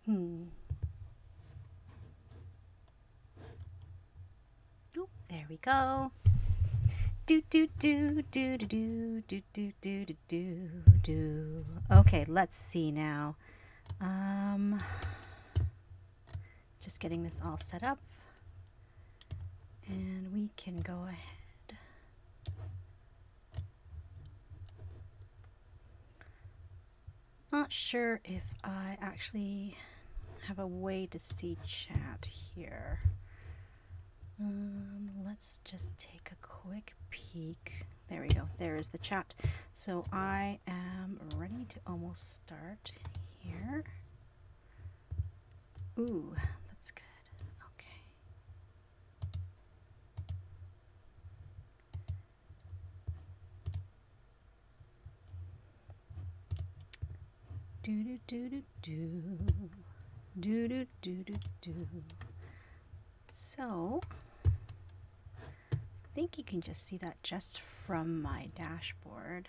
Oh, there we go. Do do do do do do do do do do do do. Okay, let's see now. Just getting this all set up, and we can go ahead. Not sure if I actually have a way to see chat here. Let's just take a quick peek. There we go. There is the chat. So I am ready to almost start here. Ooh, that's good. Okay. Do do do do do do do do do do. So I think you can just see that just from my dashboard.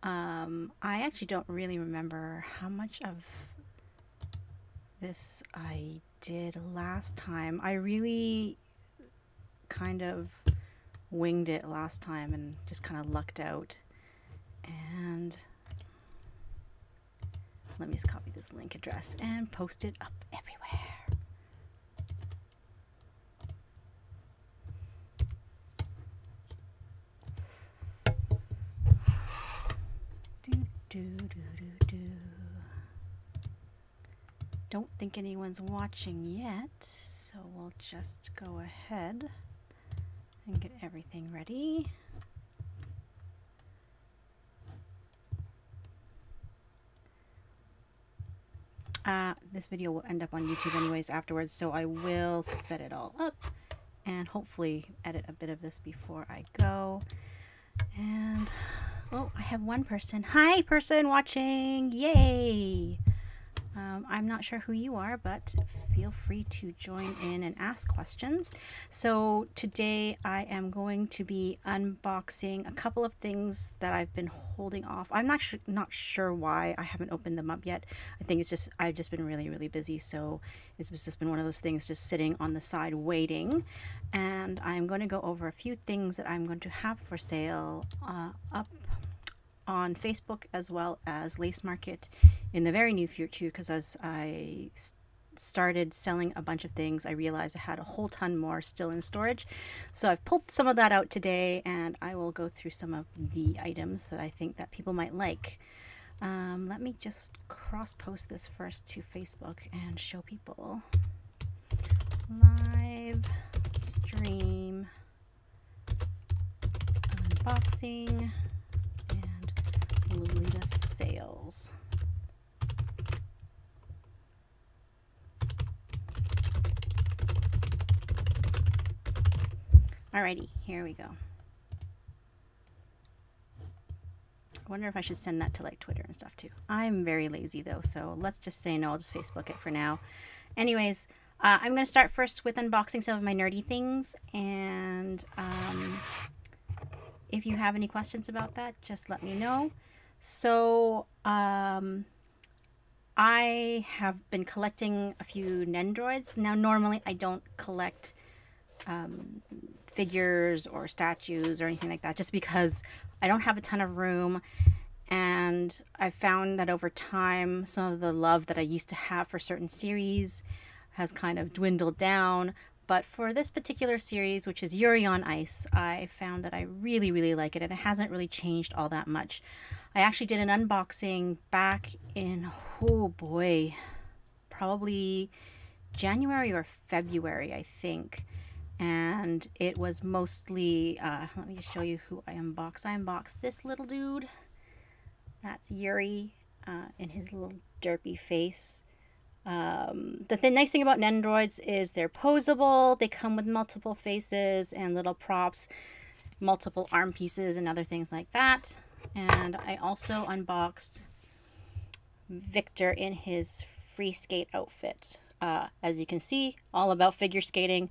I actually don't really remember how much of this I did last time. I really kind of winged it last time and just kind of lucked out. And let me just copy this link address and post it up everywhere. Don't think anyone's watching yet, so we'll just go ahead and get everything ready. This video will end up on YouTube anyways afterwards, so I will set it all up and hopefully edit a bit of this before I go. And oh, I have one person. Hi, person watching. Yay! I'm not sure who you are, but feel free to join in and ask questions. So today I am going to be unboxing a couple of things that I've been holding off. I'm not sure why I haven't opened them up yet. I think it's just I've just been really busy, so it's just been one of those things just sitting on the side waiting. And I'm going to go over a few things that I'm going to have for sale up on Facebook as well as Lace Market in the very near future, because as I started selling a bunch of things, I realized I had a whole ton more still in storage. So I've pulled some of that out today, and I will go through some of the items that I think that people might like. Let me just cross-post this first to Facebook and show people. Live stream unboxing and Lolita sales. Alrighty, here we go. I wonder if I should send that to like Twitter and stuff too. I'm very lazy though, so let's just say no, I'll just Facebook it for now. Anyways, I'm going to start first with unboxing some of my nerdy things, and if you have any questions about that, just let me know. So I have been collecting a few Nendroids. Now normally I don't collect figures or statues or anything like that, just because I don't have a ton of room, and I've found that over time some of the love that I used to have for certain series has kind of dwindled down. But for this particular series, which is Yuri on Ice, I found that I really like it, and it hasn't really changed all that much. I actually did an unboxing back in, oh boy, probably January or February, I think. And it was mostly, let me just show you who I unboxed. I unboxed this little dude. That's Yuri in his little derpy face. The nice thing about Nendroids is they're posable. They come with multiple faces and little props, multiple arm pieces and other things like that. And I also unboxed Victor in his free skate outfit. As you can see, all about figure skating.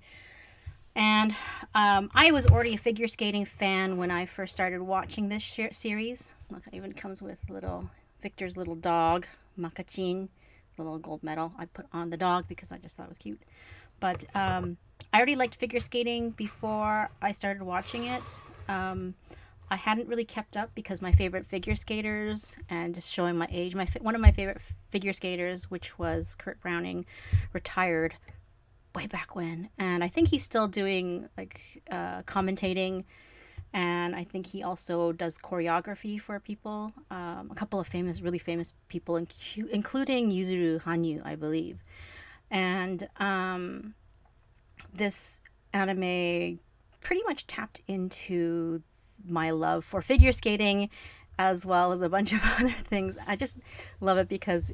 And I was already a figure skating fan when I first started watching this series. Look, it even comes with little Victor's little dog, Makachin. the little gold medal I put on the dog because I just thought it was cute. But I already liked figure skating before I started watching it. I hadn't really kept up because my favorite figure skaters, and just showing my age, one of my favorite figure skaters, which was Kurt Browning, retired way back when. And I think he's still doing like commentating, and I think he also does choreography for people. A couple of really famous people, including Yuzuru Hanyu, I believe. And this anime pretty much tapped into my love for figure skating, as well as a bunch of other things. I just love it because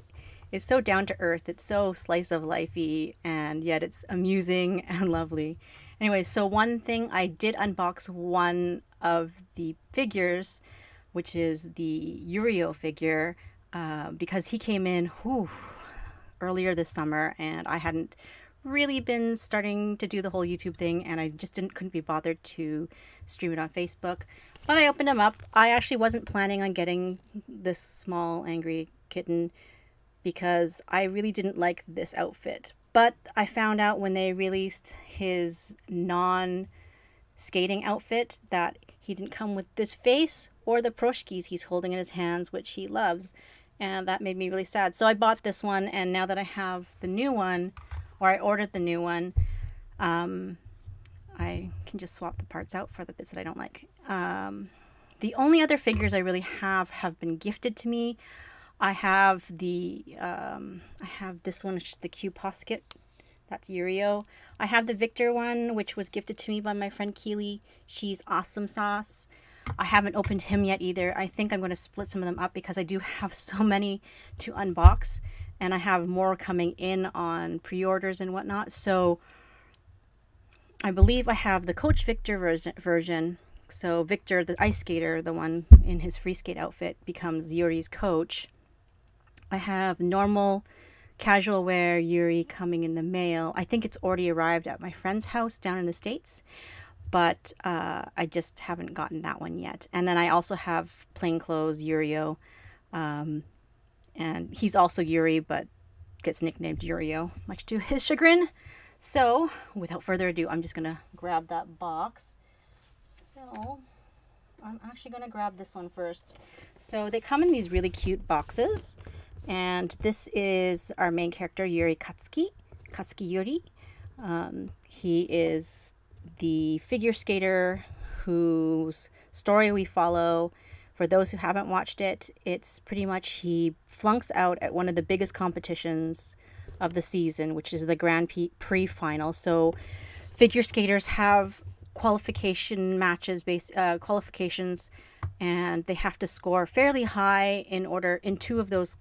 it's so down to earth, it's so slice of lifey, and yet it's amusing and lovely. Anyway, so one thing, I did unbox one of the figures, which is the Yurio figure, because he came in earlier this summer, and I hadn't really been starting to do the whole YouTube thing, and I just couldn't be bothered to stream it on Facebook. But I opened him up. I actually wasn't planning on getting this small angry kitten because I really didn't like this outfit. But I found out when they released his non-skating outfit that he didn't come with this face or the proshkis he's holding in his hands, which he loves. And that made me really sad. So I bought this one, and now that I have the new one, or I ordered the new one, I can just swap the parts out for the bits that I don't like. The only other figures I really have been gifted to me. I have I have this one, which is the Q Posket. That's Yurio. I have the Victor one, which was gifted to me by my friend Keely. She's awesome sauce. I haven't opened him yet either. I think I'm going to split some of them up because I do have so many to unbox, and I have more coming in on pre-orders and whatnot. So I believe I have the Coach Victor version. So Victor, the ice skater, the one in his free skate outfit, becomes Yuri's coach. I have normal casual wear Yuri coming in the mail. I think it's already arrived at my friend's house down in the States, but I just haven't gotten that one yet. And then I also have plain clothes Yurio, and he's also Yuri, but gets nicknamed Yurio, much to his chagrin. So without further ado, I'm just gonna grab that box. So I'm actually gonna grab this one first. So they come in these really cute boxes, and this is our main character, Yuri Katsuki Yuri. He is the figure skater whose story we follow. For those who haven't watched it, it's pretty much he flunks out at one of the biggest competitions of the season, which is the Grand Prix final. So figure skaters have qualification matches, qualifications, and they have to score fairly high in two of those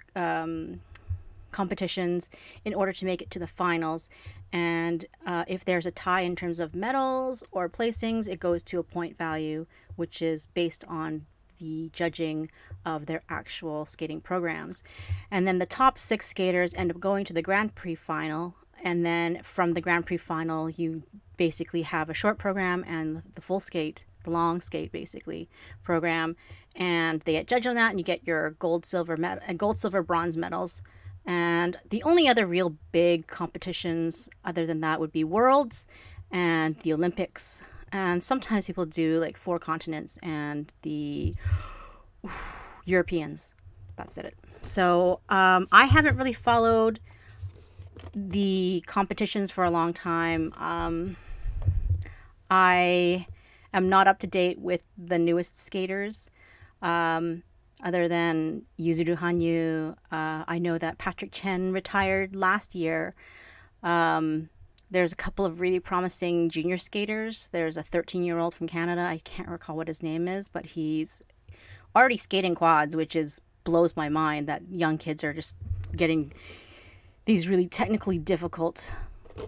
competitions in order to make it to the finals. And if there's a tie in terms of medals or placings, it goes to a point value, which is based on the judging of their actual skating programs. And then the top 6 skaters end up going to the Grand Prix final, and then from the Grand Prix final you basically have a short program and the full skate, the long skate basically program, and they get judged on that, and you get your gold, silver, bronze medals. And the only other real big competitions other than that would be Worlds and the Olympics. And sometimes people do like 4 continents and the Europeans. That's it. So I haven't really followed the competitions for a long time. I am not up to date with the newest skaters. Other than Yuzuru Hanyu, I know that Patrick Chen retired last year. There's a couple of really promising junior skaters. There's a 13-year-old from Canada. I can't recall what his name is, but he's already skating quads, which blows my mind that young kids are just getting these really technically difficult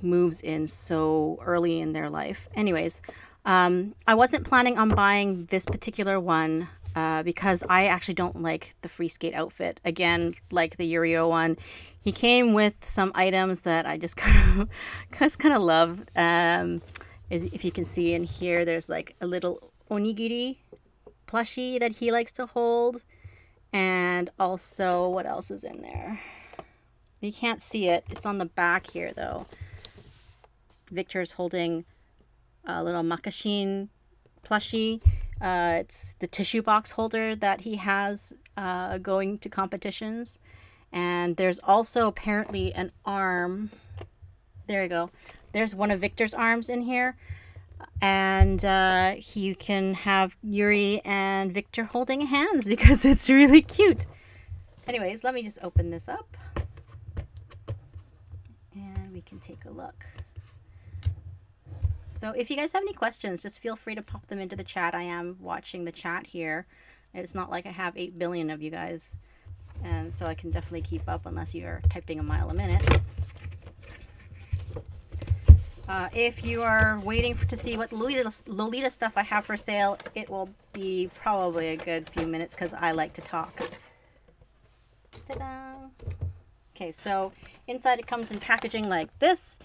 moves in so early in their life. Anyways, I wasn't planning on buying this particular one because I actually don't like the free skate outfit. Again, like the Yurio one, he came with some items that I just kind of love. If you can see in here, there's like a little onigiri plushie that he likes to hold. And also, what else is in there? You can't see it. It's on the back here, though. Victor's holding a little Makashin plushie. It's the tissue box holder that he has going to competitions. And there's also apparently an arm. There you go. There's one of Victor's arms in here. And you can have Yuri and Victor holding hands because it's really cute. Anyways, let me just open this up. And we can take a look. So if you guys have any questions, just feel free to pop them into the chat. I am watching the chat here. It's not like I have 8 billion of you guys. And so I can definitely keep up unless you're typing a mile a minute. If you are waiting to see what Lolita stuff I have for sale, it will be probably a good few minutes because I like to talk. Ta-da! Okay, so inside it comes in packaging like this,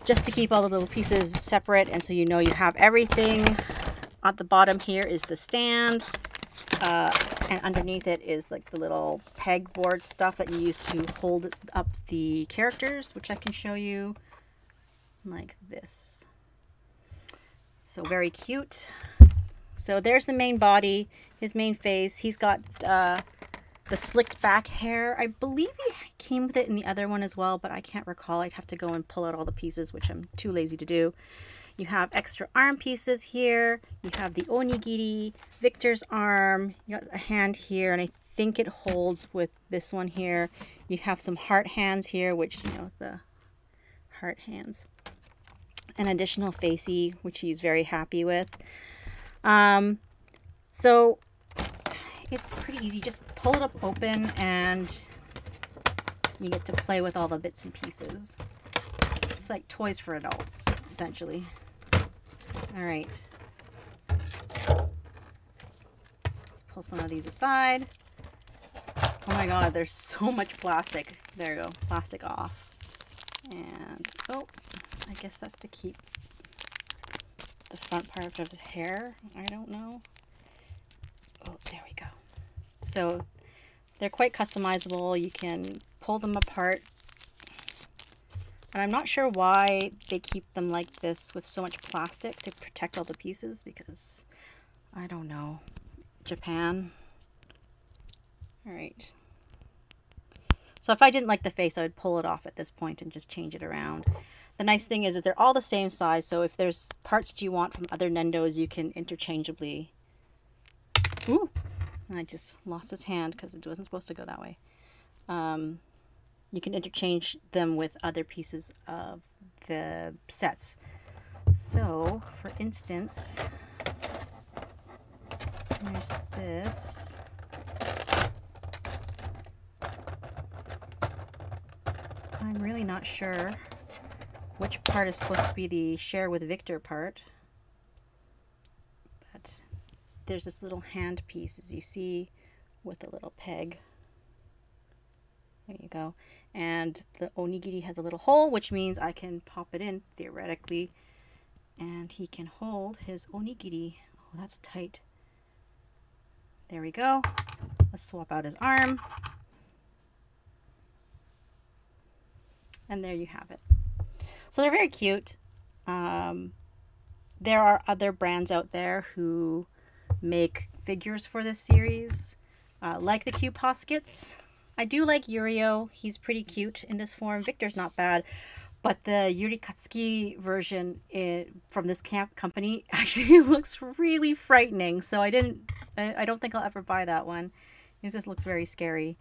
just to keep all the little pieces separate, and so you know you have everything. At the bottom here is the stand, and underneath it is like the little pegboard stuff that you use to hold up the characters, which I can show you like this. So very cute. So there's the main body, his main face. He's got the slicked back hair. I believe he came with it in the other one as well, but I can't recall. I'd have to go and pull out all the pieces, which I'm too lazy to do. You have extra arm pieces here. You have the onigiri, Victor's arm. You got a hand here, and I think it holds with this one here. You have some heart hands here, which, you know, the heart hands. An additional facey, which he's very happy with. So it's pretty easy. Just pull it up open and you get to play with all the bits and pieces. It's like toys for adults, essentially. All right. Let's pull some of these aside. Oh my God, there's so much plastic. There you go, plastic off. And, oh, I guess that's to keep the front part of his hair. I don't know. Oh, there we go. So they're quite customizable. You can pull them apart. And I'm not sure why they keep them like this with so much plastic to protect all the pieces, because I don't know. Japan. All right. So if I didn't like the face, I would pull it off at this point and just change it around. The nice thing is that they're all the same size, so if there's parts that you want from other Nendos, you can interchangeably... Ooh! I just lost his hand because it wasn't supposed to go that way. You can interchange them with other pieces of the sets. So, for instance, there's this. I'm really not sure which part is supposed to be the share with Victor part. But there's this little hand piece, as you see, with a little peg. There you go. And the onigiri has a little hole, which means I can pop it in, theoretically. And he can hold his onigiri. Oh, that's tight. There we go. Let's swap out his arm. And there you have it. So they're very cute. There are other brands out there who make figures for this series, like the cute Poskets. I do like Yurio. He's pretty cute in this form. Victor's not bad, but the Yuri Katsuki version from this company actually looks really frightening. So I don't think I'll ever buy that one. It just looks very scary.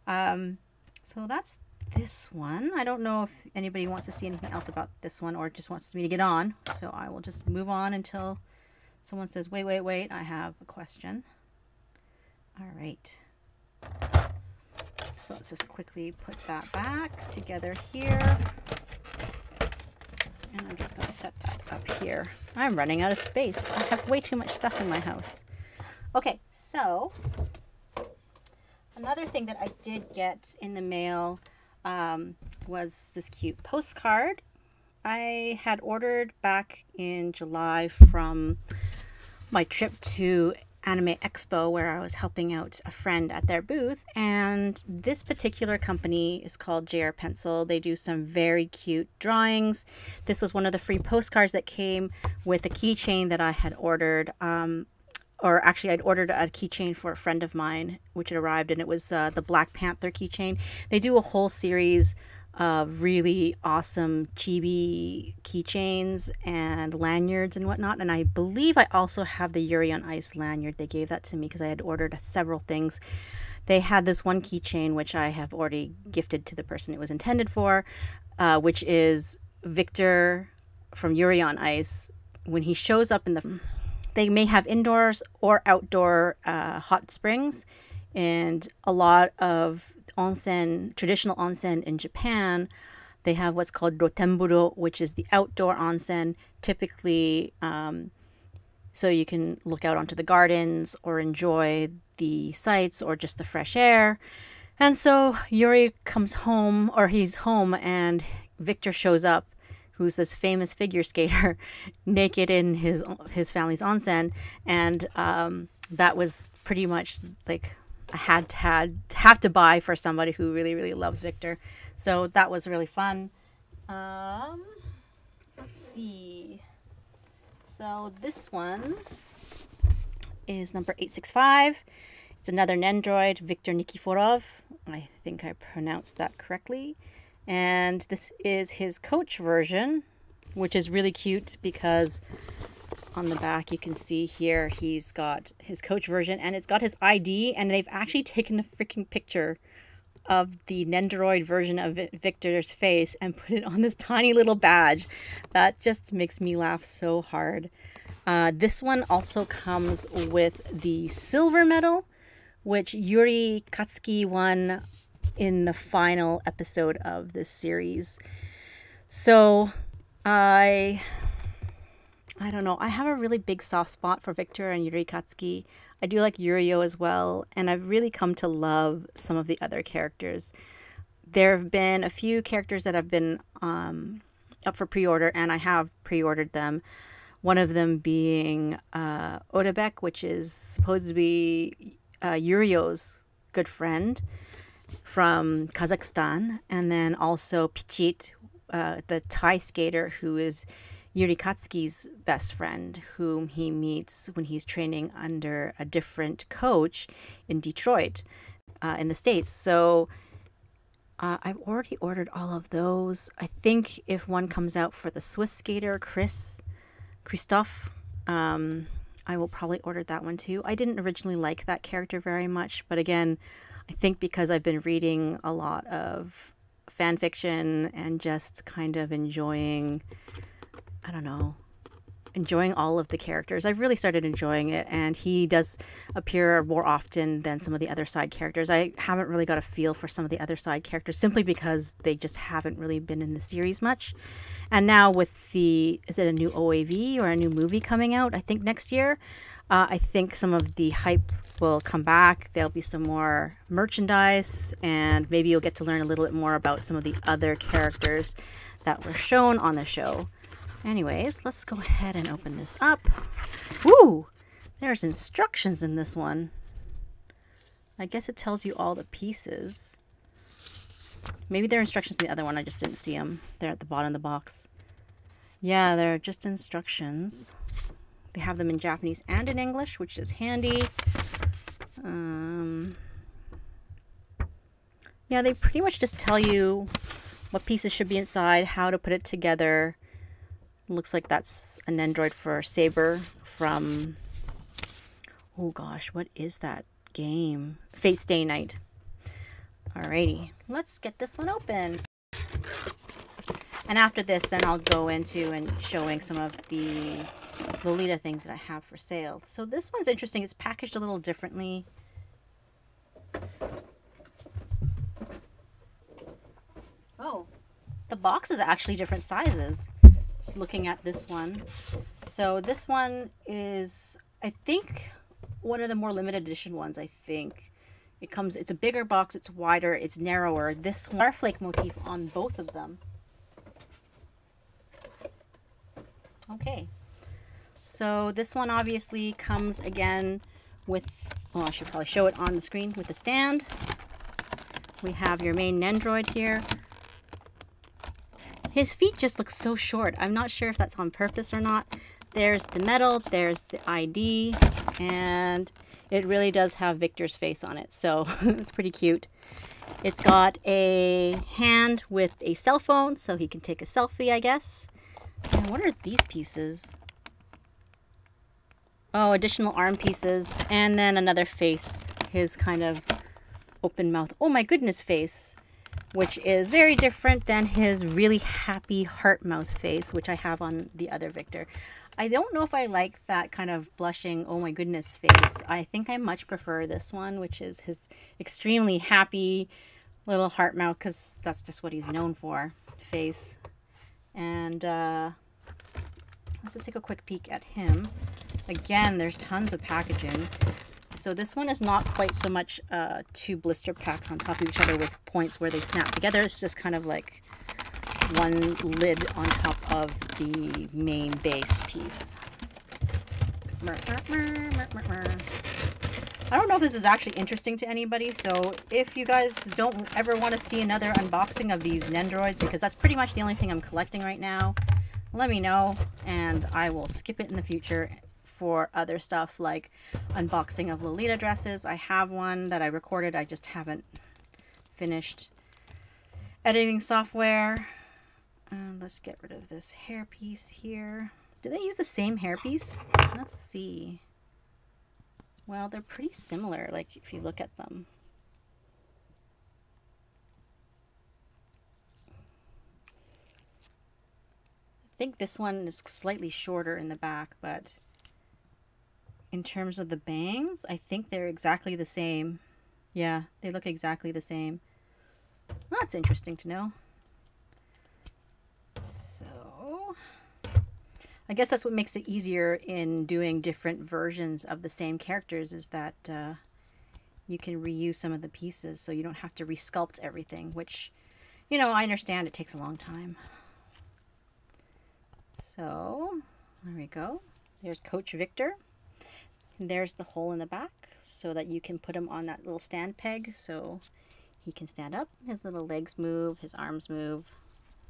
So that's this one. I don't know if anybody wants to see anything else about this one or just wants me to get on. So I will just move on until someone says, wait, wait, wait, I have a question. All right. So let's just quickly put that back together here. And I'm just going to set that up here. I'm running out of space. I have way too much stuff in my house. Okay, so another thing that I did get in the mail was this cute postcard. I had ordered back in July from my trip to Anime Expo where I was helping out a friend at their booth, and this particular company is called JR Pencil. They do some very cute drawings. This was one of the free postcards that came with a keychain that I had ordered. Or actually, I'd ordered a keychain for a friend of mine, which had arrived, and it was the Black Panther keychain. They do a whole series of really awesome chibi keychains and lanyards and whatnot. And I believe I also have the Yuri on Ice lanyard. They gave that to me because I had ordered several things. They had this one keychain, which I have already gifted to the person it was intended for, which is Victor from Yuri on Ice. When he shows up in the... They may have indoors or outdoor hot springs, and a lot of onsen, traditional onsen in Japan, they have what's called rotemburo, which is the outdoor onsen, typically so you can look out onto the gardens or enjoy the sights or just the fresh air. And so Yuri comes home, or he's home, and Victor shows up, who's this famous figure skater, naked in his family's onsen. And that was pretty much like I had to buy for somebody who really, really loves Victor. So that was really fun. Let's see. So this one is number 865. It's another Nendroid, Victor Nikiforov. I think I pronounced that correctly. And this is his coach version, which is really cute because on the back you can see here he's got his coach version and it's got his ID, and they've actually taken a freaking picture of the Nendoroid version of Victor's face and put it on this tiny little badge. That just makes me laugh so hard. This one also comes with the silver medal, which Yuri Katsuki won in the final episode of this series. So I don't know. I have a really big soft spot for Victor and Yuri Katsuki. I do like Yurio as well, and I've really come to love some of the other characters. There have been a few characters that have been up for pre-order, and I have pre-ordered them. One of them being Odebek, which is supposed to be Yurio's good friend from Kazakhstan, and then also Pichit, the Thai skater who is Yuri Katsuki's best friend, whom he meets when he's training under a different coach in Detroit, in the States. So I've already ordered all of those. I think if one comes out for the Swiss skater, Christoph, I will probably order that one too. I didn't originally like that character very much, but again, I think because I've been reading a lot of fan fiction and just kind of enjoying, I don't know, enjoying all of the characters. I've really started enjoying it, and he does appear more often than some of the other side characters. I haven't really got a feel for some of the other side characters simply because they just haven't really been in the series much. And now with the, is it a new OAV or a new movie coming out, I think next year, I think some of the hype will come back. There'll be some more merchandise, and maybe you'll get to learn a little bit more about some of the other characters that were shown on the show. Anyways, let's go ahead and open this up. Woo! There's instructions in this one. I guess it tells you all the pieces. Maybe there are instructions in the other one. I just didn't see them. They're at the bottom of the box. Yeah, they're just instructions. They have them in Japanese and in English, which is handy. Yeah, they pretty much just tell you what pieces should be inside, how to put it together. Looks like that's an Android for Saber from, oh gosh, what is that game? Fate's Day Night. Alrighty, let's get this one open. And after this, then I'll go into and showing some of the Lolita things that I have for sale. So this one's interesting. It's packaged a little differently. Oh, the box is actually different sizes. Just looking at this one. So this one is, I think, one of the more limited edition ones, I think. It's a bigger box, it's wider, it's narrower. This Starflake motif on both of them. Okay. So this one obviously comes again with, well, I should probably show it on the screen with the stand. We have your main Nendroid here. His feet just look so short. I'm not sure if that's on purpose or not. There's the medal, there's the ID, and it really does have Victor's face on it, so it's pretty cute. It's got a hand with a cell phone, so he can take a selfie, I guess. And what are these pieces? Oh, additional arm pieces, and then another face, his kind of open mouth, oh my goodness face, which is very different than his really happy heart mouth face, which I have on the other Victor. I don't know if I like that kind of blushing, oh my goodness face. I think I much prefer this one, which is his extremely happy little heart mouth, because that's just what he's known for, face. And let's just take a quick peek at him. Again, there's tons of packaging. So this one is not quite so much 2 blister packs on top of each other with points where they snap together. It's just kind of like one lid on top of the main base piece. I don't know if this is actually interesting to anybody, so if you guys don't ever want to see another unboxing of these Nendroids, because that's pretty much the only thing I'm collecting right now, let me know and I will skip it in the future for other stuff like unboxing of Lolita dresses. I have one that I recorded, I just haven't finished editing software. Let's get rid of this hairpiece here. Do they use the same hairpiece? Let's see. Well, they're pretty similar, like if you look at them. I think this one is slightly shorter in the back, but in terms of the bangs, I think they're exactly the same. Yeah, they look exactly the same. Well, that's interesting to know. So, I guess that's what makes it easier in doing different versions of the same characters, is that you can reuse some of the pieces, so you don't have to resculpt everything, which, you know, I understand it takes a long time. So, there we go. There's Coach Victor. And there's the hole in the back so that you can put him on that little stand peg so he can stand up. His little legs move, his arms move,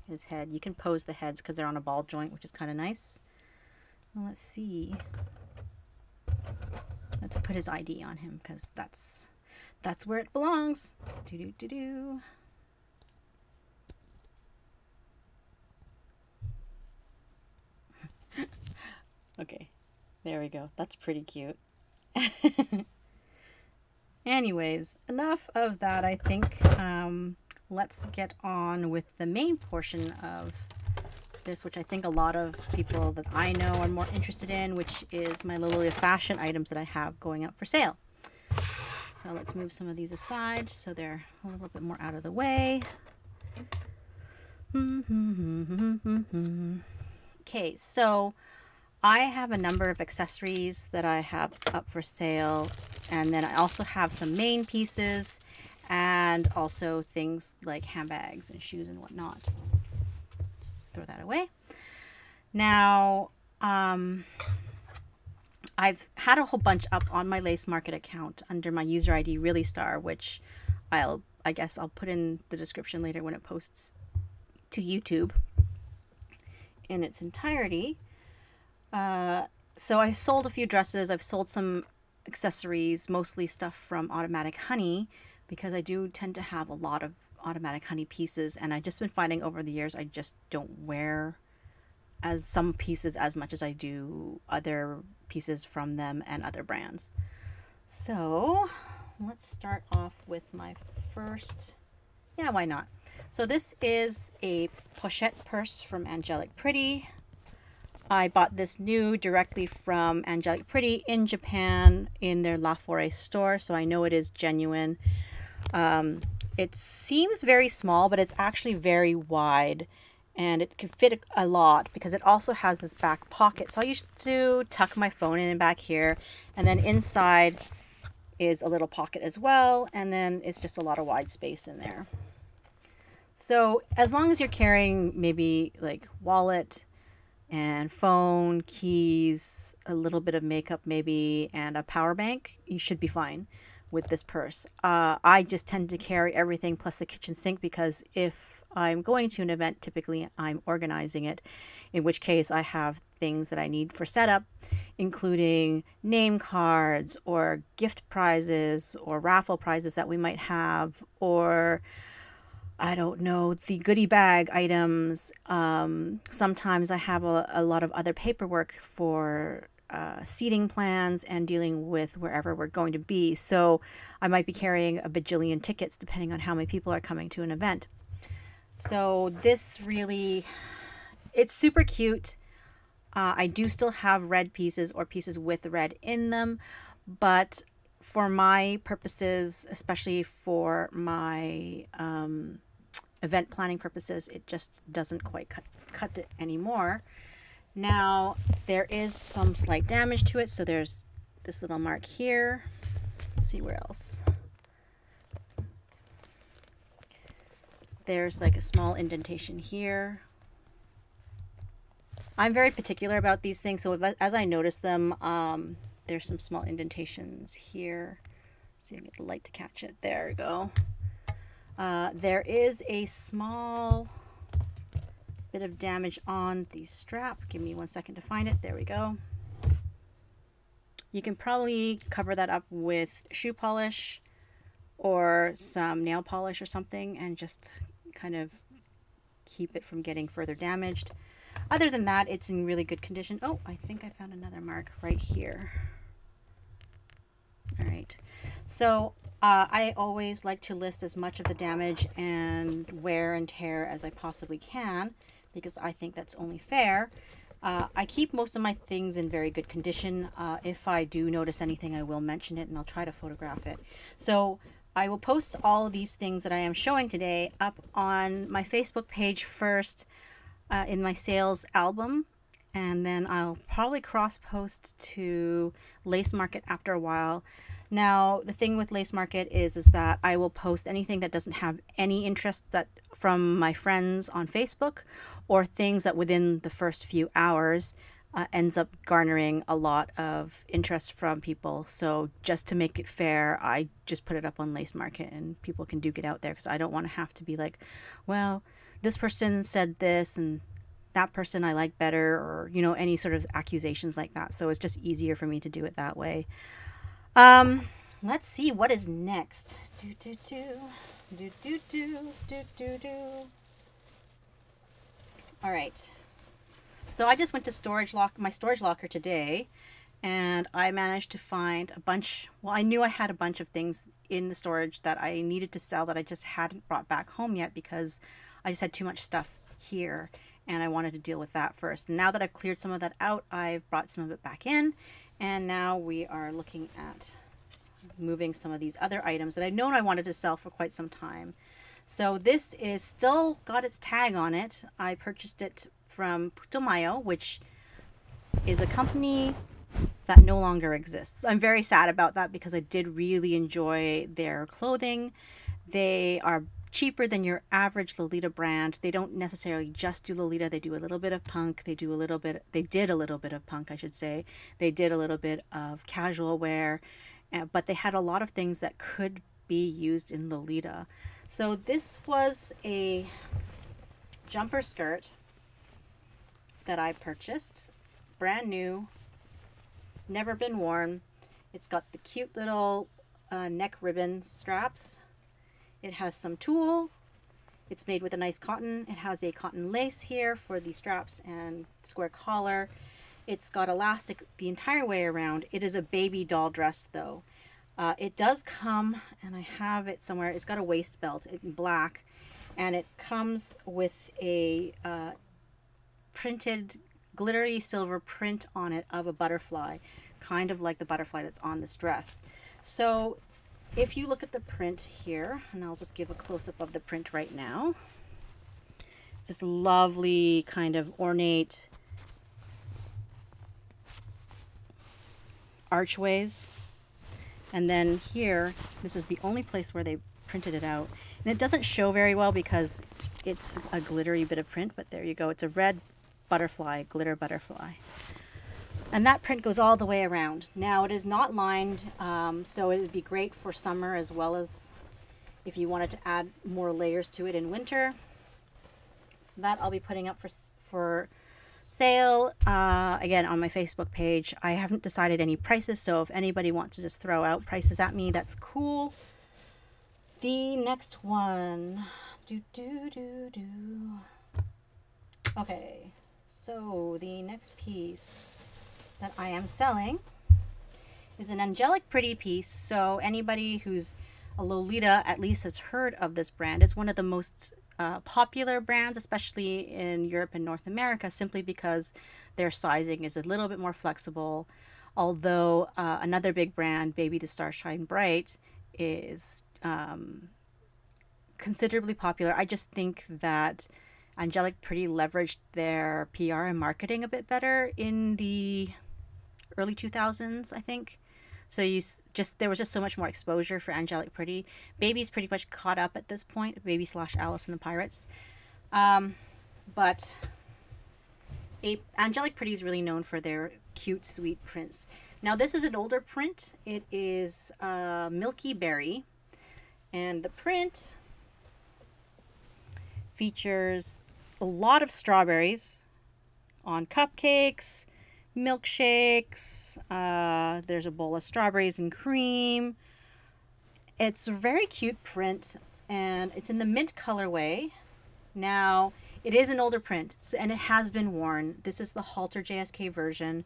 his head. You can pose the heads because they're on a ball joint, which is kind of nice. Well, let's see. Let's put his ID on him because that's where it belongs. Do-do-do-do. Okay, there we go. That's pretty cute. Anyways, enough of that, I think. Let's get on with the main portion of this, which I think a lot of people that I know are more interested in, which is my Lolita fashion items that I have going up for sale. So let's move some of these aside so they're a little bit more out of the way. Okay, so I have a number of accessories that I have up for sale, and then I also have some main pieces and also things like handbags and shoes and whatnot. Let's throw that away. Now, I've had a whole bunch up on my Lace Market account under my user ID rillystar, which I guess I'll put in the description later when it posts to YouTube in its entirety. So I sold a few dresses. I've sold some accessories, mostly stuff from Automatic Honey, because I do tend to have a lot of Automatic Honey pieces, and I've just been finding over the years I just don't wear some pieces as much as I do other pieces from them and other brands. So let's start off with my first, yeah, why not? So this is a pochette purse from Angelic Pretty. I bought this new directly from Angelic Pretty in Japan in their La Forêt store, so I know it is genuine. It seems very small, but it's actually very wide, and it can fit a lot because it also has this back pocket. So I used to tuck my phone in back here, and then inside is a little pocket as well, and then it's just a lot of wide space in there. So as long as you're carrying maybe like wallet, and phone, keys, a little bit of makeup maybe, and a power bank, you should be fine with this purse. I just tend to carry everything plus the kitchen sink, because if I'm going to an event, typically I'm organizing it, in which case I have things that I need for setup, including name cards or gift prizes or raffle prizes that we might have, or I don't know, the goodie bag items. Sometimes I have a lot of other paperwork for seating plans and dealing with wherever we're going to be. So I might be carrying a bajillion tickets depending on how many people are coming to an event. So this really, it's super cute. I do still have red pieces or pieces with red in them, but for my purposes, especially for my event planning purposes, it just doesn't quite cut it anymore. Now there is some slight damage to it, so there's this little mark here. Let's see where else. There's like a small indentation here. I'm very particular about these things, so as I notice them, there's some small indentations here. Let's see if I get the light to catch it. There we go. There is a small bit of damage on the strap. Give me 1 second to find it. There we go. You can probably cover that up with shoe polish or some nail polish or something and just kind of keep it from getting further damaged. Other than that, it's in really good condition. Oh, I think I found another mark right here. All right. So I always like to list as much of the damage and wear and tear as I possibly can, because I think that's only fair. I keep most of my things in very good condition. If I do notice anything, I will mention it and I'll try to photograph it. So I will post all of these things that I am showing today up on my Facebook page first, in my sales album, and then I'll probably cross post to Lace Market after a while. Now the thing with Lace Market is that I will post anything that doesn't have any interest that from my friends on Facebook, or things that within the first few hours ends up garnering a lot of interest from people. So just to make it fair, I just put it up on Lace Market and people can duke it out there, because I don't want to have to be like, well, this person said this and that person I like better, or, you know, any sort of accusations like that. So it's just easier for me to do it that way. Let's see what is next. All right. So I just went to my storage locker today, and I managed to find a bunch. Well, I knew I had a bunch of things in the storage that I needed to sell that I just hadn't brought back home yet, because I just had too much stuff here and I wanted to deal with that first. Now that I've cleared some of that out, I've brought some of it back in, and now we are looking at moving some of these other items that I've known I wanted to sell for quite some time. So this is still got its tag on it. I purchased it from Putumayo, which is a company that no longer exists. I'm very sad about that, because I did really enjoy their clothing. They are cheaper than your average Lolita brand. They don't necessarily just do Lolita. They do a little bit of punk. They did a little bit of punk, I should say. They did a little bit of casual wear, but they had a lot of things that could be used in Lolita. So this was a jumper skirt that I purchased, brand new, never been worn. It's got the cute little neck ribbon straps. It has some tulle. It's made with a nice cotton. It has a cotton lace here for the straps and square collar. It's got elastic the entire way around. It is a baby doll dress though. It does come, and I have it somewhere, it's got a waist belt in black, and it comes with a printed glittery silver print on it of a butterfly, kind of like the butterfly that's on this dress. So if you look at the print here, and I'll just give a close-up of the print right now, it's this lovely kind of ornate archways. And then here, this is the only place where they printed it out. And it doesn't show very well because it's a glittery bit of print, but there you go. It's a red butterfly, glitter butterfly. And that print goes all the way around. Now it is not lined, so it would be great for summer as well as if you wanted to add more layers to it in winter. That I'll be putting up for sale again on my Facebook page. I haven't decided any prices, so if anybody wants to just throw out prices at me, that's cool. The next one, okay, so the next piece that I am selling is an angelic pretty piece. So anybody who's a Lolita at least has heard of this brand. It's one of the most popular brands, especially in Europe and North America, simply because their sizing is a little bit more flexible. Although another big brand, Baby the Star Shine Bright, is considerably popular. I just think that Angelic Pretty leveraged their PR and marketing a bit better in the early 2000s, I think. So there was just so much more exposure for Angelic Pretty. Baby's pretty much caught up at this point. Baby / Alice and the Pirates. But Angelic Pretty is really known for their cute, sweet prints. Now this is an older print. It is Milky Berry. And the print features a lot of strawberries on cupcakes, milkshakes. There's a bowl of strawberries and cream. It's a very cute print, and it's in the mint colorway. Now, it is an older print, and it has been worn. This is the halter JSK version.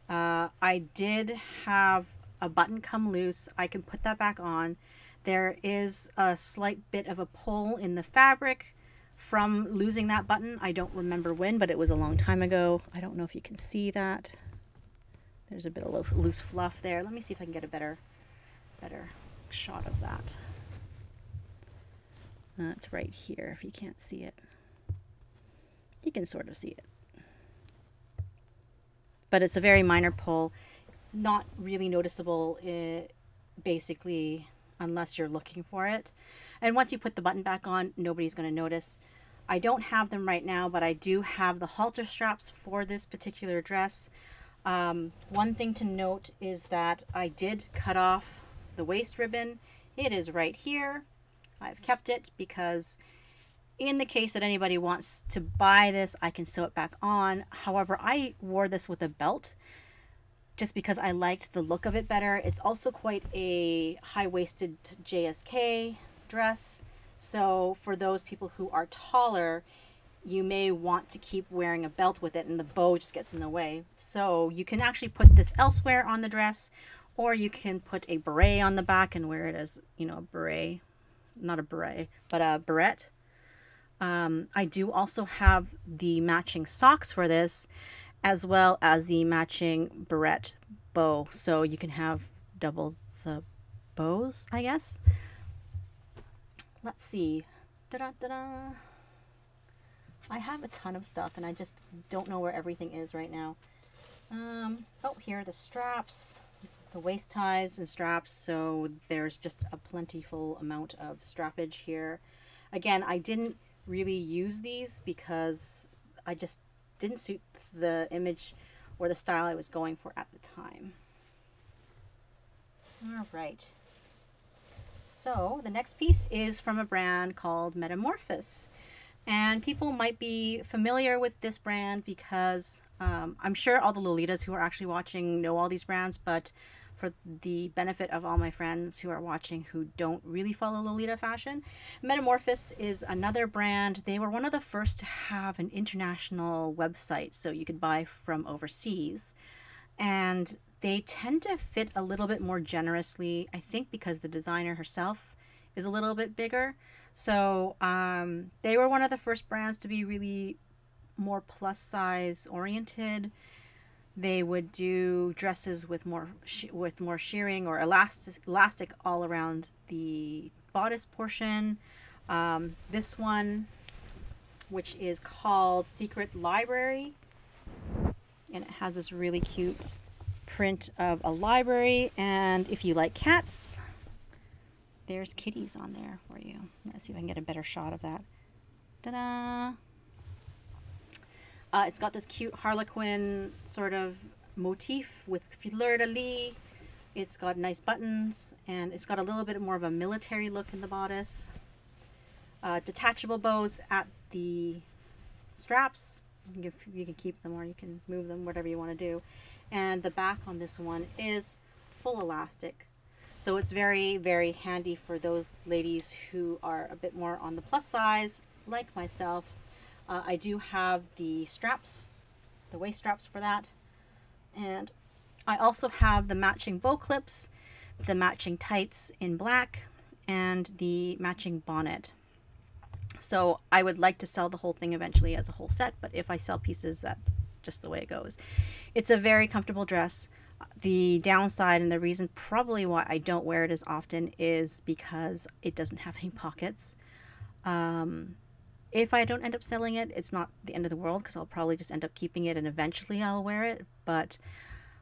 I did have a button come loose. I can put that back on. There is a slight bit of a pull in the fabric from losing that button. I don't remember when, but it was a long time ago. I don't know if you can see that. There's a bit of loose fluff there. Let me see if I can get a better shot of that. It's right here if you can't see it. You can sort of see it. But it's a very minor pull, not really noticeable basically unless you're looking for it. And once you put the button back on, nobody's going to notice. I don't have them right now, but I do have the halter straps for this particular dress. One thing to note is that I did cut off the waist ribbon. It is right here. I've kept it because in the case that anybody wants to buy this, I can sew it back on. However, I wore this with a belt just because I liked the look of it better. It's also quite a high-waisted JSK dress. So for those people who are taller, you may want to keep wearing a belt with it and the bow just gets in the way. So you can actually put this elsewhere on the dress, or you can put a beret on the back and wear it as, you know, a beret. Not a beret, but a barrette. I do also have the matching socks for this, as well as the matching barrette bow. So you can have double the bows, I guess. Let's see. Da-da-da-da. I have a ton of stuff and I just don't know where everything is right now. Oh, here are the straps, the waist ties and straps. So there's just a plentiful amount of strappage here. Again, I didn't really use these because I just didn't suit the image or the style I was going for at the time. All right. So the next piece is from a brand called Metamorphosis. And people might be familiar with this brand because I'm sure all the Lolitas who are actually watching know all these brands, but for the benefit of all my friends who are watching who don't really follow Lolita fashion, Metamorphosis is another brand. They were one of the first to have an international website, so you could buy from overseas. And they tend to fit a little bit more generously, I think because the designer herself is a little bit bigger. So they were one of the first brands to be really more plus size oriented. They would do dresses with more shearing or elastic all around the bodice portion. This one, which is called Secret Library, and it has this really cute print of a library. And if you like cats, there's kitties on there for you. Let's see if I can get a better shot of that. Ta-da! It's got this cute harlequin sort of motif with fleur-de-lis. It's got nice buttons, and it's got a little bit more of a military look in the bodice. Detachable bows at the straps. You can keep them or you can move them, whatever you want to do. And the back on this one is full elastic. So it's very, very handy for those ladies who are a bit more on the plus size, like myself. I do have the straps, the waist straps for that. And I also have the matching bow clips, the matching tights in black, and the matching bonnet. So I would like to sell the whole thing eventually as a whole set, but if I sell pieces, that's just the way it goes. It's a very comfortable dress. The downside and the reason probably why I don't wear it as often is because it doesn't have any pockets. If I don't end up selling it, it's not the end of the world because I'll probably just end up keeping it and eventually I'll wear it. But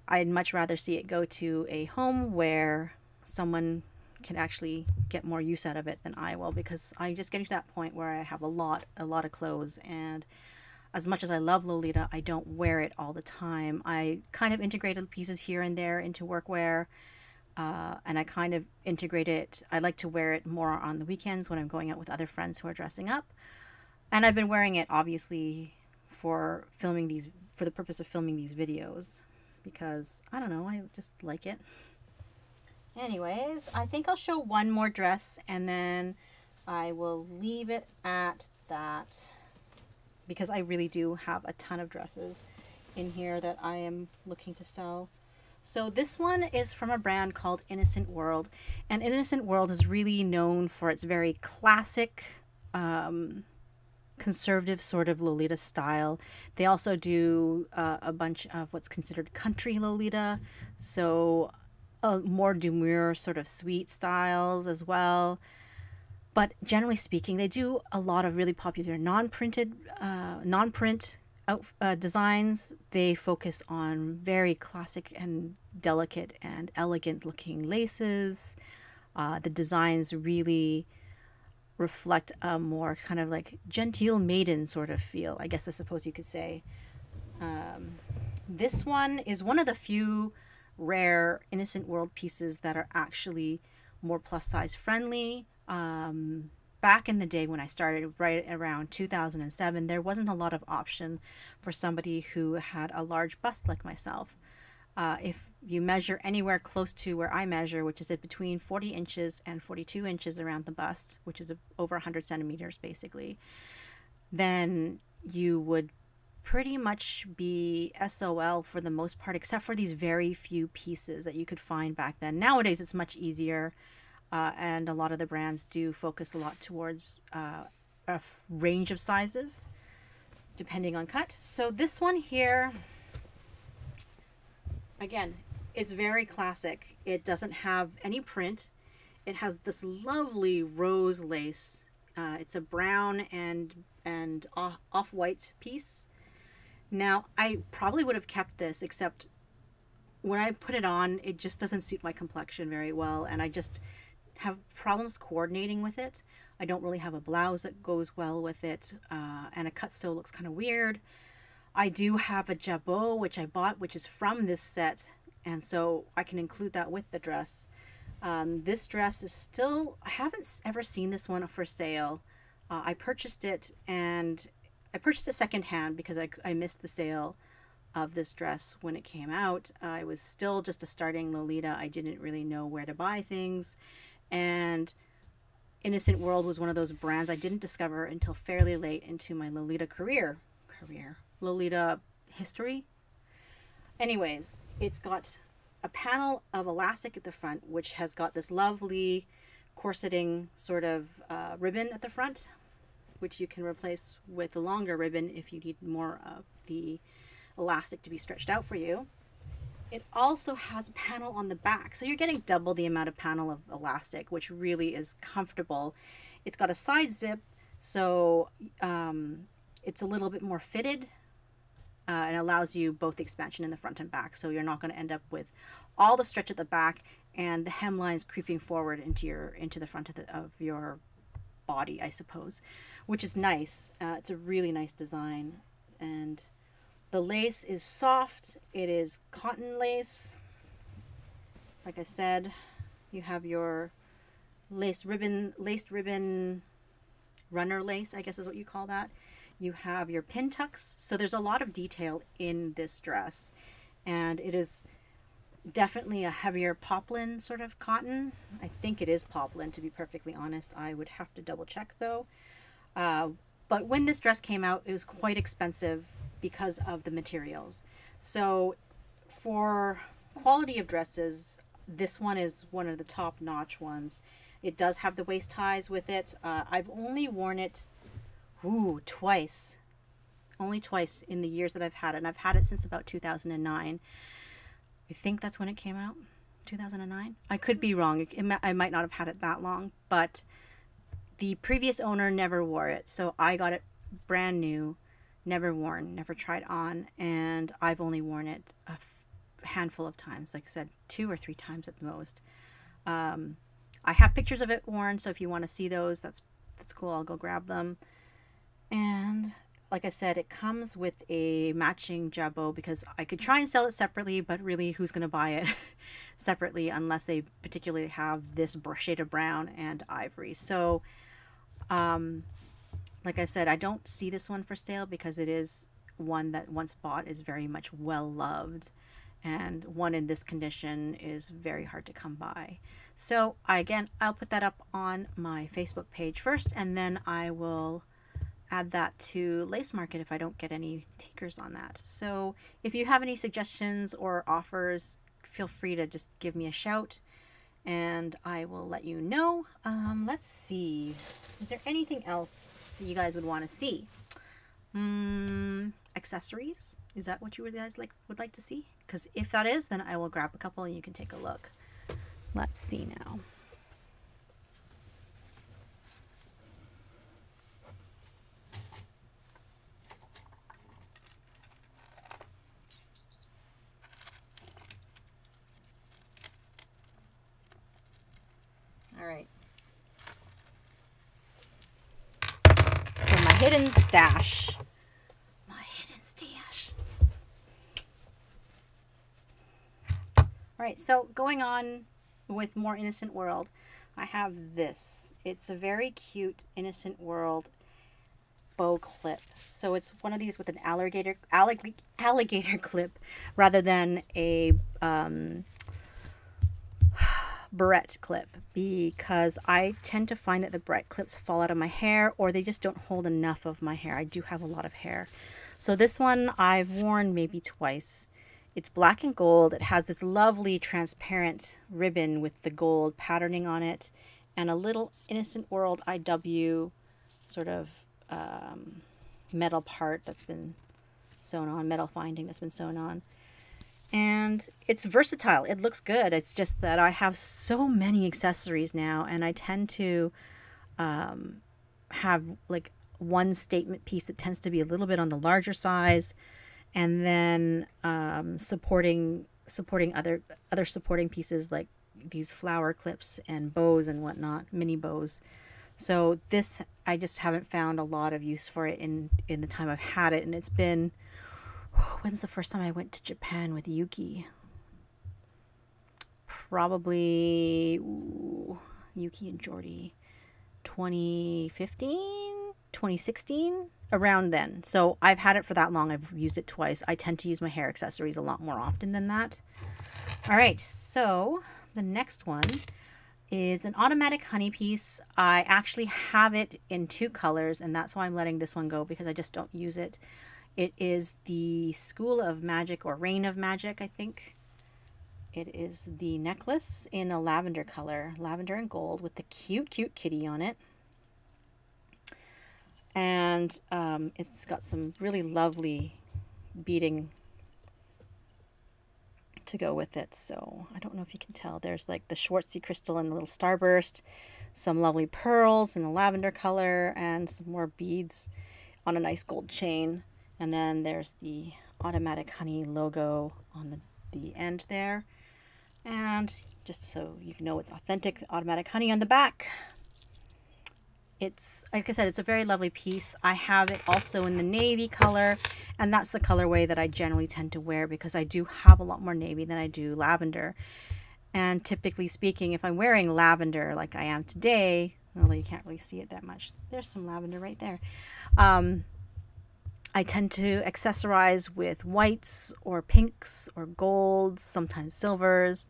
I'd much rather see it go to a home where someone can actually get more use out of it than I will, because I'm just getting to that point where I have a lot of clothes, and as much as I love Lolita, I don't wear it all the time. I kind of integrated pieces here and there into workwear, and I kind of integrate it. I like to wear it more on the weekends when I'm going out with other friends who are dressing up. And I've been wearing it obviously for the purpose of filming these videos, because I don't know, I just like it. Anyways, I think I'll show one more dress and then I will leave it at that, because I really do have a ton of dresses in here that I am looking to sell. So this one is from a brand called Innocent World, and Innocent World is really known for its very classic, conservative sort of Lolita style. They also do a bunch of what's considered country Lolita, so more demure sort of sweet styles as well. But generally speaking, they do a lot of really popular non-print designs. They focus on very classic and delicate and elegant looking laces. The designs really reflect a more kind of like genteel maiden sort of feel, I guess I suppose you could say. This one is one of the few rare Innocent World pieces that are actually more plus size friendly. Back in the day when I started, right around 2007, there wasn't a lot of option for somebody who had a large bust like myself. If you measure anywhere close to where I measure, which is at between 40 inches and 42 inches around the bust, which is over 100 centimeters basically, then you would pretty much be SOL for the most part, except for these very few pieces that you could find back then. Nowadays it's much easier, and a lot of the brands do focus a lot towards a range of sizes depending on cut. So this one here, again, is very classic. It doesn't have any print. It has this lovely rose lace. It's a brown and off-white piece. Now, I probably would have kept this, except when I put it on, it just doesn't suit my complexion very well, and I just have problems coordinating with it. I don't really have a blouse that goes well with it, and a cut sew looks kind of weird. I do have a jabot, which I bought, which is from this set, and so I can include that with the dress. This dress is still, I haven't ever seen this one for sale. I purchased it, and I purchased it secondhand because I missed the sale of this dress when it came out. I was still just a starting Lolita. I didn't really know where to buy things, and Innocent World was one of those brands I didn't discover until fairly late into my Lolita Lolita history. Anyways, it's got a panel of elastic at the front, which has got this lovely corseting sort of ribbon at the front, which you can replace with a longer ribbon if you need more of the elastic to be stretched out for you. It also has a panel on the back, so you're getting double the amount of panel of elastic, which really is comfortable. It's got a side zip, so it's a little bit more fitted, and allows you both the expansion in the front and back, so you're not going to end up with all the stretch at the back and the hemlines creeping forward into the front of your body, I suppose, which is nice. It's a really nice design, and The lace is soft. It is cotton lace. Like I said, you have your laced ribbon runner lace, I guess is what you call that. You have your pin tucks. So there's a lot of detail in this dress, and it is definitely a heavier poplin sort of cotton. I think it is poplin, to be perfectly honest. I would have to double check though. But when this dress came out, it was quite expensive because of the materials. So for quality of dresses, this one is one of the top-notch ones. It does have the waist ties with it. I've only worn it twice. Only twice in the years that I've had it. And I've had it since about 2009. I think that's when it came out. 2009? I could be wrong. I might not have had it that long. But the previous owner never wore it. So I got it brand new, never worn, never tried on. And I've only worn it a handful of times. Like I said, 2 or 3 times at the most. I have pictures of it worn. So if you want to see those, that's cool. I'll go grab them. And like I said, it comes with a matching jabot, because I could try and sell it separately, but really who's going to buy it separately unless they particularly have this shade of brown and ivory. So like I said, I don't see this one for sale because it is one that once bought is very much well loved, and one in this condition is very hard to come by. So I'll put that up on my Facebook page first, and then I will add that to Lace Market if I don't get any takers on that. So if you have any suggestions or offers, feel free to just give me a shout and I will let you know. Let's see. Is there anything else that you guys would want to see? Accessories? Is that what you guys would like to see? Because if that is, then I will grab a couple and you can take a look. Let's see now. All right. For my hidden stash. My hidden stash. All right, so going on with more Innocent World, I have this. It's a very cute Innocent World bow clip. So it's one of these with an alligator clip rather than a barrette clip, because I tend to find that the barrette clips fall out of my hair, or they just don't hold enough of my hair. I do have a lot of hair. So this one I've worn maybe twice. It's black and gold. It has this lovely transparent ribbon with the gold patterning on it, and a little Innocent World IW sort of metal part that's been sewn on, metal finding that's been sewn on. And it's versatile. It looks good. It's just that I have so many accessories now, and I tend to have like one statement piece that tends to be a little bit on the larger size, and then supporting other supporting pieces like these flower clips and bows and whatnot, mini bows. So this, I just haven't found a lot of use for it in the time I've had it, and it's been, when's the first time I went to Japan with Yuki? Probably Yuki and Jordy, 2015, 2016, around then. So I've had it for that long. I've used it twice. I tend to use my hair accessories a lot more often than that. All right, so the next one is an automatic honey piece. I actually have it in 2 colors, and that's why I'm letting this one go, because I just don't use it. It is the School of Magic, or Reign of Magic, I think. It is the necklace in a lavender color, lavender and gold, with the cute kitty on it. And it's got some really lovely beading to go with it. So I don't know if you can tell. There's like the Schwarzschild crystal and the little starburst, some lovely pearls in the lavender color, and some more beads on a nice gold chain. And then there's the automatic honey logo on the end there. And just so you know it's authentic, automatic honey on the back. It's, like I said, it's a very lovely piece. I have it also in the navy color, and that's the colorway that I generally tend to wear because I do have a lot more navy than I do lavender. And typically speaking, if I'm wearing lavender like I am today, although you can't really see it that much, there's some lavender right there. I tend to accessorize with whites or pinks or golds, sometimes silvers.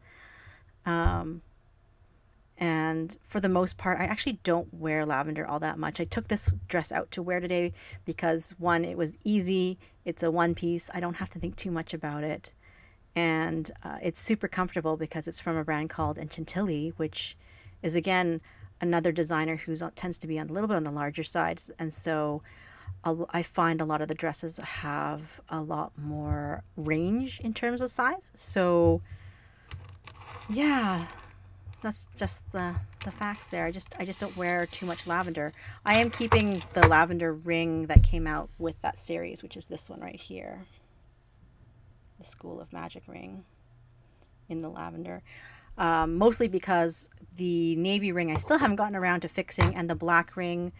And for the most part, I actually don't wear lavender all that much. I took this dress out to wear today because, one, it was easy. It's a one piece. I don't have to think too much about it. And it's super comfortable because it's from a brand called Chantilly, which is, again, another designer who tends to be on a little bit on the larger side. And so I find a lot of the dresses have a lot more range in terms of size. So, yeah, that's just the facts there. I just don't wear too much lavender. I am keeping the lavender ring that came out with that series, which is this one right here. The School of Magic ring in the lavender. Mostly because the navy ring I still haven't gotten around to fixing, and the black ring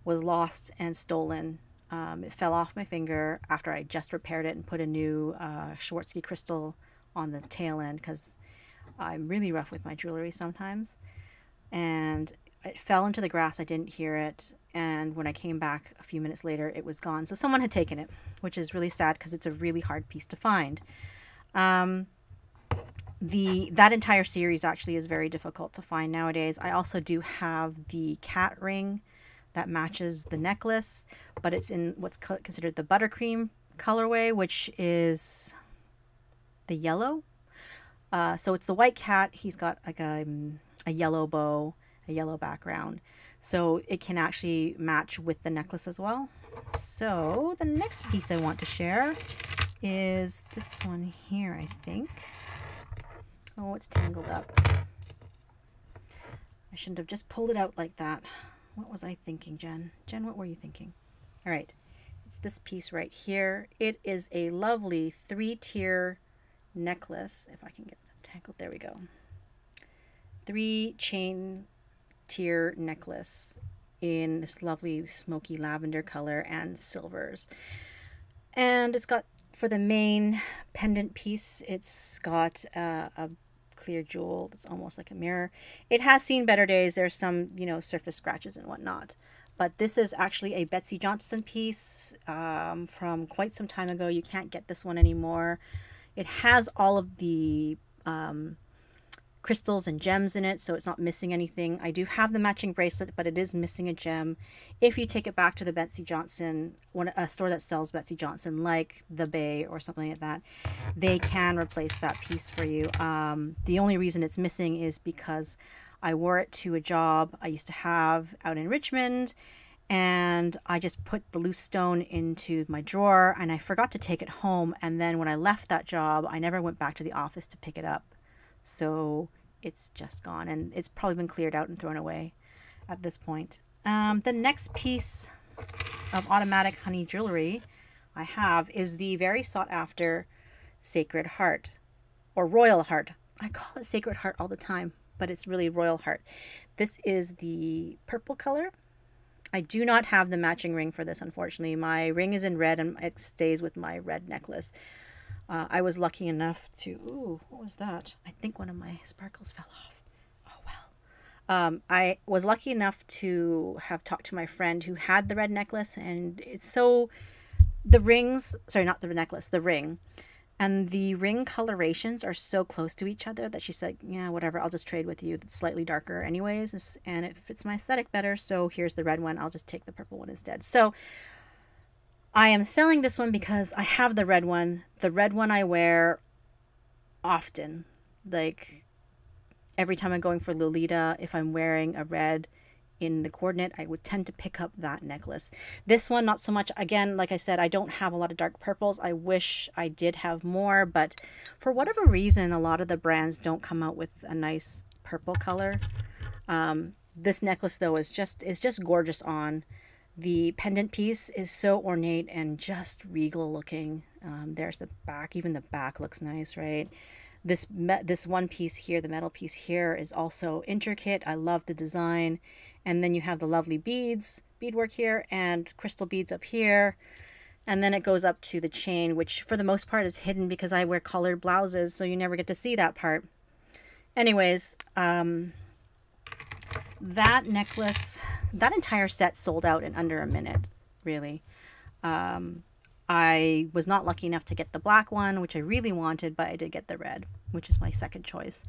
was lost and stolen. It fell off my finger after I just repaired it and put a new Swarovski crystal on the tail end because I'm really rough with my jewelry sometimes. And it fell into the grass. I didn't hear it. And when I came back a few minutes later, it was gone. So someone had taken it, which is really sad because it's a really hard piece to find. That entire series actually is very difficult to find nowadays. I also do have the cat ring that matches the necklace, but it's in what's considered the buttercream colorway, which is the yellow. So it's the white cat. He's got like a yellow bow, a yellow background. So it can actually match with the necklace as well. So the next piece I want to share is this one here, I think. Oh, it's tangled up. I shouldn't have just pulled it out like that. What was I thinking, Jen? Jen, what were you thinking? All right. It's this piece right here. It is a lovely 3-tier necklace. If I can get it tangled. There we go. 3-chain tier necklace in this lovely smoky lavender color and silvers. And it's got, for the main pendant piece, it's got a clear jewel. It's almost like a mirror. It has seen better days. There's some, surface scratches and whatnot. But this is actually a Betsey Johnson piece from quite some time ago. You can't get this one anymore. It has all of the crystals and gems in it, so it's not missing anything. I do have the matching bracelet, but it is missing a gem. If you take it back to the Betsey Johnson, a store that sells Betsey Johnson, like the Bay or something like that, they can replace that piece for you. The only reason it's missing is because I wore it to a job I used to have out in Richmond, and I just put the loose stone into my drawer, and I forgot to take it home. And then when I left that job, I never went back to the office to pick it up. So it's just gone, and it's probably been cleared out and thrown away at this point. The next piece of automatic honey jewelry I have is the very sought after Sacred Heart, or Royal Heart. I call it Sacred Heart all the time, but it's really Royal Heart. This is the purple color. I do not have the matching ring for this, unfortunately. My ring is in red, and it stays with my red necklace. I was lucky enough to... Ooh, what was that? I think one of my sparkles fell off. Oh, well. I was lucky enough to have talked to my friend who had the red necklace, and it's so... The rings... Sorry, not the necklace, the ring. And the ring colorations are so close to each other that she said, yeah, whatever, I'll just trade with you. It's slightly darker anyways, and it fits my aesthetic better, so here's the red one. I'll just take the purple one instead. So I am selling this one because I have the red one. The red one I wear often. Like, every time I'm going for Lolita, if I'm wearing a red in the coordinate, I would tend to pick up that necklace. This one, not so much. Again, like I said, I don't have a lot of dark purples. I wish I did have more, but for whatever reason, a lot of the brands don't come out with a nice purple color. This necklace, though, is just gorgeous on. The pendant piece is so ornate and just regal looking. There's the back. Even the back looks nice, right? This one piece here, the metal piece here, is also intricate. I love the design. And then you have the lovely beadwork here, and crystal beads up here. And then it goes up to the chain, which for the most part is hidden because I wear colored blouses, so you never get to see that part. Anyways, that necklace, that entire set sold out in under a minute, really. I was not lucky enough to get the black one, which I really wanted, but I did get the red, which is my second choice.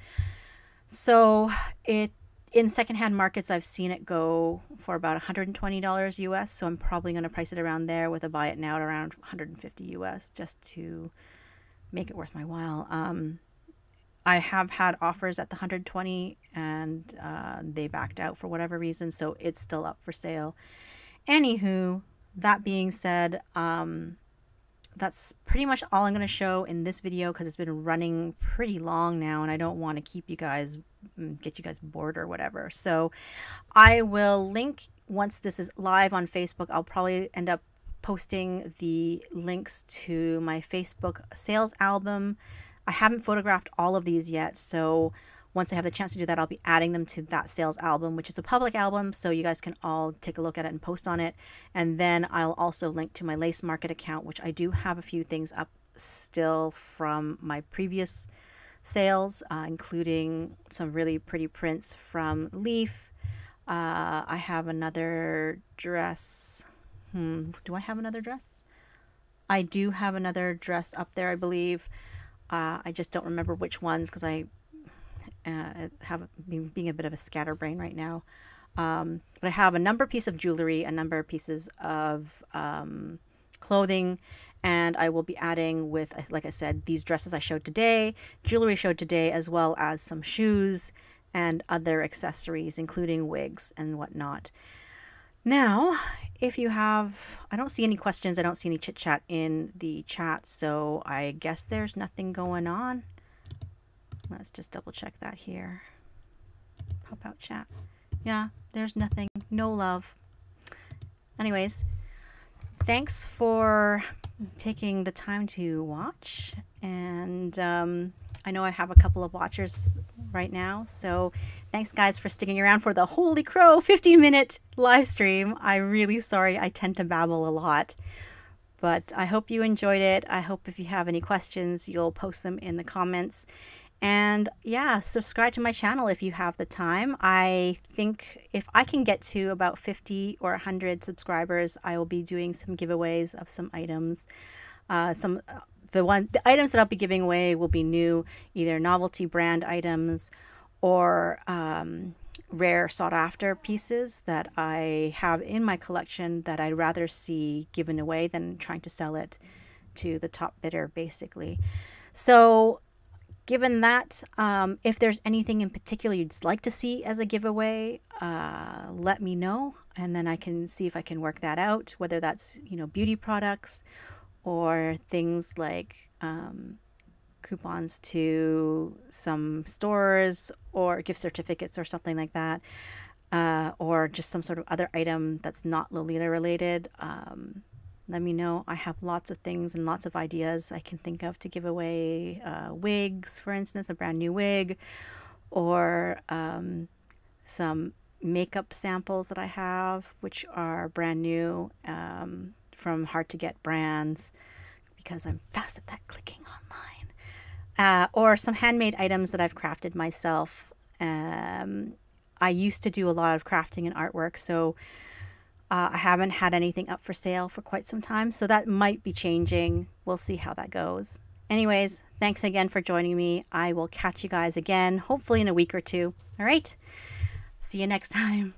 So in secondhand markets, I've seen it go for about $120 US. So I'm probably going to price it around there with a buy it now at around 150 US just to make it worth my while. I have had offers at the 120 and they backed out for whatever reason. So it's still up for sale. Anywho, that being said, that's pretty much all I'm going to show in this video because it's been running pretty long now and I don't want to keep you guys, get you guys bored or whatever. So I will link, once this is live on Facebook, I'll probably end up posting the links to my Facebook sales album. I haven't photographed all of these yet, so once I have the chance to do that, I'll be adding them to that sales album, which is a public album, so you guys can all take a look at it and post on it. And then I'll also link to my Lace Market account, which I do have a few things up still from my previous sales, including some really pretty prints from Leaf. I have another dress. Do I have another dress? I do have another dress up there, I believe. I just don't remember which ones because I have being a bit of a scatterbrain right now. But I have a number piece of jewelry, a number of pieces of clothing, and I will be adding with, like I said, these dresses I showed today, jewelry showed today, as well as some shoes and other accessories, including wigs and whatnot. Now, if you have, I don't see any questions, I don't see any chit chat in the chat, so I guess there's nothing going on. Let's just double check that here. Pop out chat. Yeah, there's nothing. No love. Anyways, thanks for taking the time to watch. And I know I have a couple of watchers right now. So thanks guys for sticking around for the holy crow 50-minute live stream. I'm really sorry. I tend to babble a lot. But I hope you enjoyed it. I hope if you have any questions, you'll post them in the comments. And yeah, subscribe to my channel if you have the time. I think if I can get to about 50 or 100 subscribers, I will be doing some giveaways of some items. The items that I'll be giving away will be new, either novelty brand items or rare sought after pieces that I have in my collection that I'd rather see given away than trying to sell it to the top bidder, basically. So given that, if there's anything in particular you'd like to see as a giveaway, let me know, and then I can see if I can work that out, whether that's, you know, beauty products or things like coupons to some stores or gift certificates or something like that, or just some sort of other item that's not Lolita related. Let me know. I have lots of things and lots of ideas I can think of to give away. Wigs, for instance, a brand new wig, or some makeup samples that I have, which are brand new from hard to get brands, because I'm fast at that clicking online. Or some handmade items that I've crafted myself. I used to do a lot of crafting and artwork, so I haven't had anything up for sale for quite some time, so that might be changing. We'll see how that goes. Anyways, thanks again for joining me. I will catch you guys again, hopefully in a week or two. All right? See you next time.